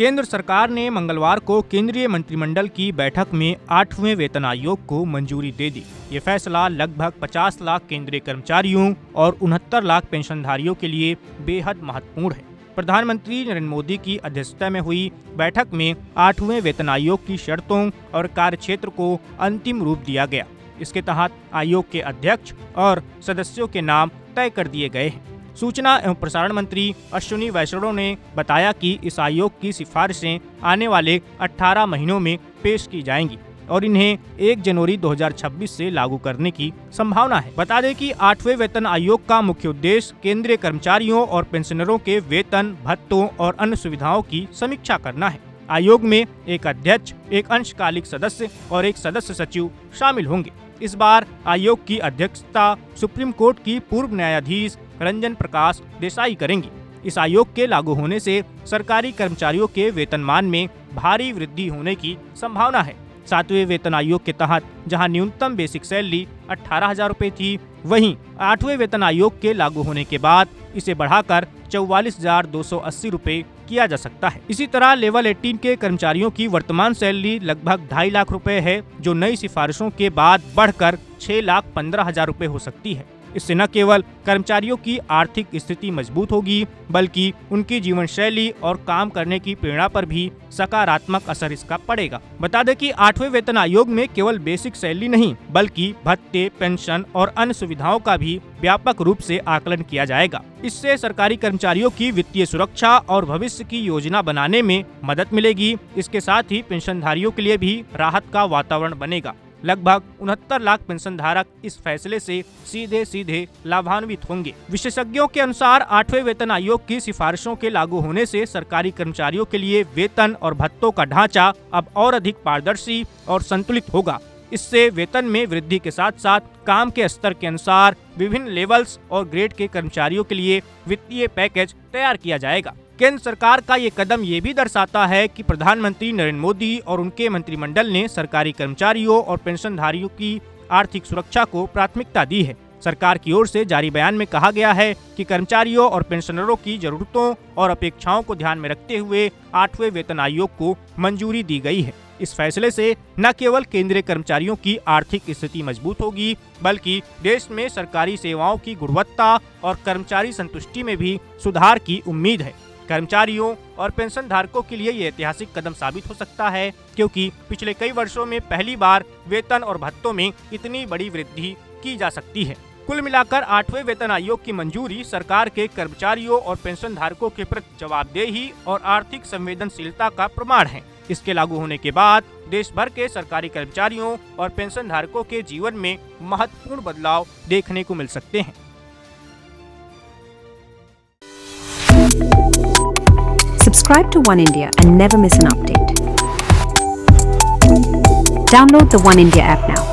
केंद्र सरकार ने मंगलवार को केंद्रीय मंत्रिमंडल की बैठक में 8वें वेतन आयोग को मंजूरी दे दी। ये फैसला लगभग 50 लाख केंद्रीय कर्मचारियों और 69 लाख पेंशनधारियों के लिए बेहद महत्वपूर्ण है। प्रधानमंत्री नरेंद्र मोदी की अध्यक्षता में हुई बैठक में 8वें वेतन आयोग की शर्तों और कार्यक्षेत्र को अंतिम रूप दिया गया। इसके तहत आयोग के अध्यक्ष और सदस्यों के नाम तय कर दिए गए हैं। सूचना एवं प्रसारण मंत्री अश्विनी वैष्णव ने बताया कि इस आयोग की सिफारिशें आने वाले 18 महीनों में पेश की जाएंगी और इन्हें 1 जनवरी 2026 से लागू करने की संभावना है। बता दें कि 8वें वेतन आयोग का मुख्य उद्देश्य केंद्रीय कर्मचारियों और पेंशनरों के वेतन, भत्तों और अन्य सुविधाओं की समीक्षा करना है। आयोग में एक अध्यक्ष, एक अंशकालिक सदस्य और एक सदस्य सचिव शामिल होंगे। इस बार आयोग की अध्यक्षता सुप्रीम कोर्ट की पूर्व न्यायाधीश रंजन प्रकाश देसाई करेंगी। इस आयोग के लागू होने से सरकारी कर्मचारियों के वेतनमान में भारी वृद्धि होने की संभावना है। 7वें वेतन आयोग के तहत जहां न्यूनतम बेसिक सैलरी 18,000 रुपए थी, वहीं 8वें वेतन आयोग के लागू होने के बाद इसे बढ़ाकर 44,280 रुपए किया जा सकता है। इसी तरह लेवल 18 के कर्मचारियों की वर्तमान सैलरी लगभग 2.5 लाख रुपए है, जो नई सिफारिशों के बाद बढ़कर 6,15,000 रुपए हो सकती है। इससे न केवल कर्मचारियों की आर्थिक स्थिति मजबूत होगी, बल्कि उनकी जीवन शैली और काम करने की प्रेरणा पर भी सकारात्मक असर इसका पड़ेगा। बता दें कि 8वें वेतन आयोग में केवल बेसिक सैलरी नहीं, बल्कि भत्ते, पेंशन और अन्य सुविधाओं का भी व्यापक रूप से आकलन किया जाएगा। इससे सरकारी कर्मचारियों की वित्तीय सुरक्षा और भविष्य की योजना बनाने में मदद मिलेगी। इसके साथ ही पेंशनधारियों के लिए भी राहत का वातावरण बनेगा। लगभग 69 लाख पेंशन धारक इस फैसले से सीधे लाभान्वित होंगे। विशेषज्ञों के अनुसार 8वें वेतन आयोग की सिफारिशों के लागू होने से सरकारी कर्मचारियों के लिए वेतन और भत्तों का ढांचा अब और अधिक पारदर्शी और संतुलित होगा। इससे वेतन में वृद्धि के साथ साथ काम के स्तर के अनुसार विभिन्न लेवल्स और ग्रेड के कर्मचारियों के लिए वित्तीय पैकेज तैयार किया जाएगा। केंद्र सरकार का ये कदम ये भी दर्शाता है कि प्रधानमंत्री नरेंद्र मोदी और उनके मंत्रिमंडल ने सरकारी कर्मचारियों और पेंशनधारियों की आर्थिक सुरक्षा को प्राथमिकता दी है। सरकार की ओर से जारी बयान में कहा गया है कि कर्मचारियों और पेंशनरों की जरूरतों और अपेक्षाओं को ध्यान में रखते हुए 8वें वेतन आयोग को मंजूरी दी गई है। इस फैसले से न केवल केंद्रीय कर्मचारियों की आर्थिक स्थिति मजबूत होगी, बल्कि देश में सरकारी सेवाओं की गुणवत्ता और कर्मचारी संतुष्टि में भी सुधार की उम्मीद है। कर्मचारियों और पेंशन धारकों के लिए ये ऐतिहासिक कदम साबित हो सकता है, क्योंकि पिछले कई वर्षों में पहली बार वेतन और भत्तों में इतनी बड़ी वृद्धि की जा सकती है। कुल मिलाकर 8वें वेतन आयोग की मंजूरी सरकार के कर्मचारियों और पेंशन धारकों के प्रति जवाबदेही और आर्थिक संवेदनशीलता का प्रमाण है। इसके लागू होने के बाद देश भर के सरकारी कर्मचारियों और पेंशन धारकों के जीवन में महत्वपूर्ण बदलाव देखने को मिल सकते हैं। Subscribe to One India and never miss an update. Download the One India app now.